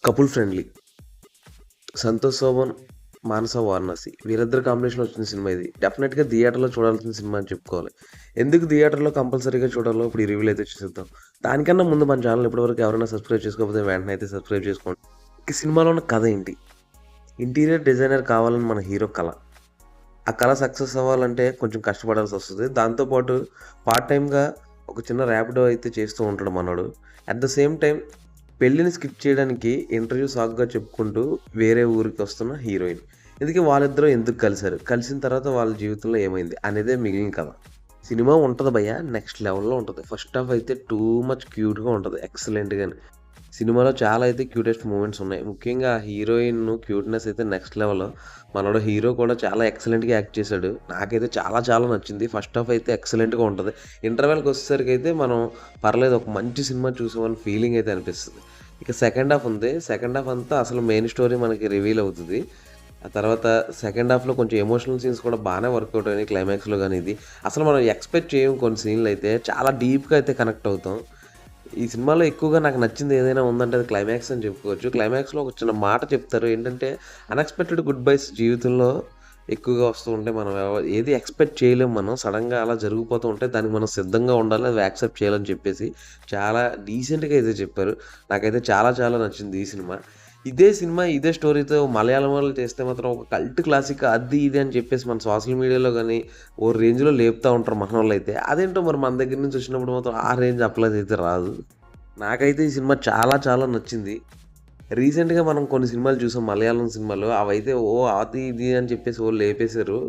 Couple friendly. Santosh Shobhan, Manasa Varanasi వీరిద్దరు కాంబినేషన్లో వచ్చిన సినిమా ఇది. డెఫినెట్గా థియేటర్లో చూడాల్సిన సినిమా అని చెప్పుకోవాలి. ఎందుకు థియేటర్లో కంపల్సరీగా చూడాలో ఇప్పుడు ఈ రివ్యూలు అయితే చూసేద్దాం. దానికన్నా ముందు మన ఛానల్ ఇప్పటివరకు ఎవరైనా సబ్స్క్రైబ్ చేసుకోకపోతే వెంటనే అయితే సబ్స్క్రైబ్ చేసుకోండి. ఈ సినిమాలో ఉన్న కథ ఏంటి? ఇంటీరియర్ డిజైనర్ కావాలని మన హీరో కళ. ఆ కళ సక్సెస్ అవ్వాలంటే కొంచెం కష్టపడాల్సి వస్తుంది. దాంతోపాటు పార్ట్ టైంగా ఒక చిన్న ర్యాపిడో అయితే చేస్తూ ఉంటాడు మనోడు. అట్ ద సేమ్ టైం పెళ్ళిని స్కిప్ చేయడానికి ఇంటర్వ్యూ సాకుగా చెప్పుకుంటూ వేరే ఊరికి వస్తున్న హీరోయిన్. ఇందుకే వాళ్ళిద్దరూ ఎందుకు కలిశారు, కలిసిన తర్వాత వాళ్ళ జీవితంలో ఏమైంది అనేదే మిగిలిన కథ. సినిమా ఉంటుంది భయ్య, నెక్స్ట్ లెవెల్లో ఉంటుంది. ఫస్ట్ హాఫ్ అయితే టూ మచ్ క్యూట్గా ఉంటుంది, ఎక్సలెంట్గా. సినిమాలో చాలా అయితే క్యూటెస్ట్ మూమెంట్స్ ఉన్నాయి. ముఖ్యంగా హీరోయిన్ క్యూట్నెస్ అయితే నెక్స్ట్ లెవెల్. మనోడు హీరో కూడా చాలా ఎక్సలెంట్గా యాక్ట్ చేశాడు. నాకైతే చాలా చాలా నచ్చింది. ఫస్ట్ హాఫ్ అయితే ఎక్సలెంట్గా ఉంటుంది. ఇంటర్వెల్కి వచ్చేసరికి అయితే మనం పర్లేదు, ఒక మంచి సినిమా చూసామని ఫీలింగ్ అయితే అనిపిస్తుంది. ఇక సెకండ్ హాఫ్ ఉంది. సెకండ్ హాఫ్ అంతా అసలు మెయిన్ స్టోరీ మనకి రివీల్ అవుతుంది. ఆ తర్వాత సెకండ్ హాఫ్లో కొంచెం ఎమోషనల్ సీన్స్ కూడా బాగానే వర్కౌట్ అయినాయి. క్లైమాక్స్లో కానీ ఇది అసలు మనం ఎక్స్పెక్ట్ చేయం. కొన్ని సీన్లు అయితే చాలా డీప్గా అయితే కనెక్ట్ అవుతాం. ఈ సినిమాలో ఎక్కువగా నాకు నచ్చింది ఏదైనా ఉందంటే అది క్లైమాక్స్ అని చెప్పుకోవచ్చు. క్లైమాక్స్లో ఒక చిన్న మాట చెప్తారు. ఏంటంటే అన్ఎక్స్పెక్టెడ్ గుడ్ బైస్ జీవితంలో ఎక్కువగా వస్తూ ఉంటే మనం ఏది ఎక్స్పెక్ట్ చేయలేము. మనం సడన్గా అలా జరిగిపోతూ ఉంటే దానికి మనం సిద్ధంగా ఉండాలి, అది యాక్సెప్ట్ చేయాలని చెప్పేసి చాలా డీసెంట్గా అయితే చెప్పారు. నాకైతే చాలా చాలా నచ్చింది ఈ సినిమా. ఇదే సినిమా ఇదే స్టోరీతో మలయాళం వాళ్ళు చేస్తే మాత్రం ఒక కల్ట్ క్లాసిక్ అది ఇది అని చెప్పేసి మన సోషల్ మీడియాలో కానీ ఓ రేంజ్లో లేపుతూ ఉంటారు మన వాళ్ళు అయితే. అదేంటో మరి మన దగ్గర నుంచి వచ్చినప్పుడు మాత్రం ఆ రేంజ్ అప్లై అయితే రాదు. నాకైతే ఈ సినిమా చాలా చాలా నచ్చింది. రీసెంట్గా మనం కొన్ని సినిమాలు చూసాం మలయాళం సినిమాలు, అవైతే అది ఇది అని చెప్పేసి లేపేశారు.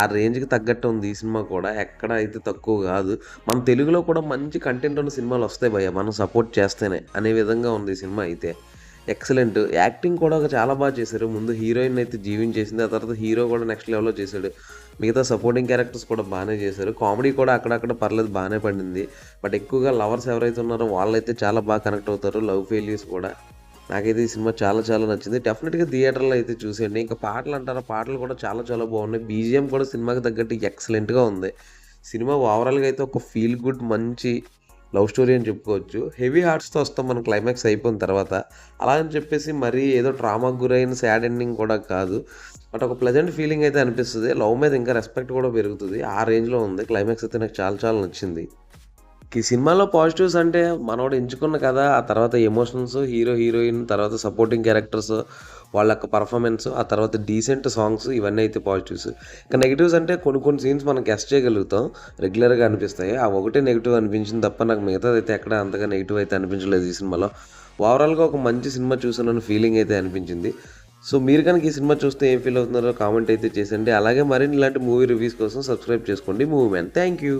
ఆ రేంజ్కి తగ్గట్టు ఉంది ఈ సినిమా కూడా, ఎక్కడ అయితే తక్కువ కాదు. మన తెలుగులో కూడా మంచి కంటెంట్ ఉన్న సినిమాలు వస్తాయి భయ్య, మనం సపోర్ట్ చేస్తేనే అనే విధంగా ఉంది ఈ సినిమా అయితే. ఎక్సలెంట్ యాక్టింగ్ కూడా చాలా బాగా చేశారు. ముందు హీరోయిన్ అయితే జీవించేసింది, ఆ తర్వాత హీరో కూడా నెక్స్ట్ లెవెల్లో చేశాడు. మిగతా సపోర్టింగ్ క్యారెక్టర్స్ కూడా బాగానే చేశారు. కామెడీ కూడా అక్కడక్కడ పర్లేదు బాగానే పడింది. బట్ ఎక్కువగా లవర్స్ ఎవరైతే ఉన్నారో వాళ్ళైతే చాలా బాగా కనెక్ట్ అవుతారు, లవ్ ఫెయిల్యూర్స్ కూడా. నాకైతే ఈ సినిమా చాలా చాలా నచ్చింది. డెఫినెట్గా థియేటర్లో అయితే చూసేయండి. ఇంకా పాటలు అంటారా, పాటలు కూడా చాలా చాలా బాగున్నాయి. బీజిఎం కూడా సినిమాకి తగ్గట్టు ఎక్సలెంట్గా ఉంది. సినిమా ఓవరాల్గా అయితే ఒక ఫీల్ గుడ్ మంచి లవ్ స్టోరీ అని చెప్పుకోవచ్చు. హెవీ హార్ట్స్తో వస్తాం మనం క్లైమాక్స్ అయిపోయిన తర్వాత. అలా అని చెప్పేసి మరీ ఏదో ట్రామాకు గురైన సాడ్ ఎండింగ్ కూడా కాదు. బట్ ఒక ప్లెజెంట్ ఫీలింగ్ అయితే అనిపిస్తుంది. లవ్ మీద ఇంకా రెస్పెక్ట్ కూడా పెరుగుతుంది, ఆ రేంజ్లో ఉంది. క్లైమాక్స్ అయితే నాకు చాలా చాలా నచ్చింది. ఈ సినిమాలో పాజిటివ్స్ అంటే మనోడు ఎంచుకున్న కథ, ఆ తర్వాత ఎమోషన్స్, హీరో హీరోయిన్, తర్వాత సపోర్టింగ్ క్యారెక్టర్స్, వాళ్ళ యొక్క పర్ఫార్మెన్స్, ఆ తర్వాత డీసెంట్ సాంగ్స్, ఇవన్నీ అయితే పాజిటివ్స్. ఇంకా నెగిటివ్స్ అంటే కొన్ని కొన్ని సీన్స్ మనం గెస్ట్ చేయగలుగుతాం, రెగ్యులర్గా అనిపిస్తాయి. ఆ ఒకటే నెగిటివ్ అనిపించింది తప్ప నాకు మిగతాది అయితే ఎక్కడ అంతగా నెగిటివ్ అయితే అనిపించలేదు ఈ సినిమాలో. ఓవరాల్గా ఒక మంచి సినిమా చూసానన్న ఫీలింగ్ అయితే అనిపించింది. సో మీరు కనుక ఈ సినిమా చూస్తే ఏం ఫీల్ అవుతున్నారో కామెంట్ అయితే చేసండి. అలాగే మరిన్ని ఇలాంటి మూవీ రివ్యూస్ కోసం సబ్స్క్రైబ్ చేసుకోండి మూవీ మ్యాన్. Thank you.